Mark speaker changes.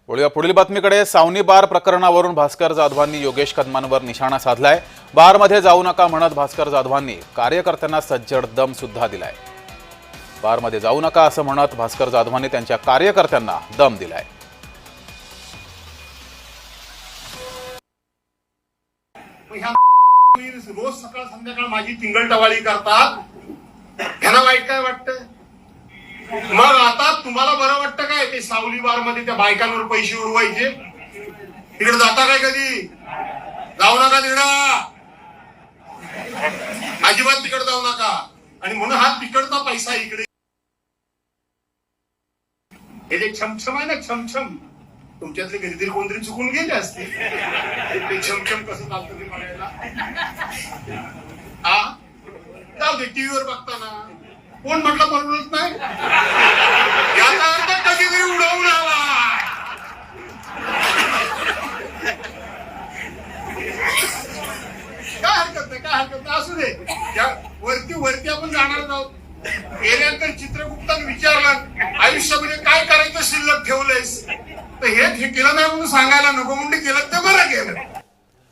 Speaker 1: वळूया पुढील बातमीकडे। सावनी बार प्रकरणावरून भास्कर जाधवांनी योगेश कदमांवर निशाणा साधलाय। बारमध्ये जाऊ नका म्हणत भास्कर जाधवांनी कार्यकर्त्यांना सज्जड दम सुद्धा दिलाय। बारमध्ये जाऊ नका असं म्हणत भास्कर जाधवांनी त्यांच्या कार्यकर्त्यांना दम दिलाय।
Speaker 2: रोज सकाळ संध्याकाळ माझी टिंगलटवाळी करतात, त्यांना वाईट काय वाटतं? मग आता तुम्हाला बरं वाटतं काय ते सावली बार मध्ये त्या बायकांवर पैसे उडवायचे? तिकडे जाता काय कधी? जाऊ नका तिकडं, अजिबात तिकडे जाऊ नका। आणि म्हणून हा तिकडचा पैसा इकडे, हे जे छमछम आहे ना, छमछम, तुमच्यातले कधीतरी कोणतरी चुकून गेले असते ते छमछम कसं चालतं ते बघायला। हा जाऊ दे, टीव्हीवर बघताना कोण म्हटलं परवडत नाही, याचा अर्थ कधीतरी उडवून आला। काय हरकत नाही, काय हरकत नाही, असू दे। वरती आपण जाणार आहोत। गेल्यानंतर चित्रगुप्ताने विचारलं आयुष्यामध्ये काय करायचं शिल्लक ठेवलंयस, तर हे केलं नाही म्हणून सांगायला नको, म्हणजे केलं ते बरं केलं।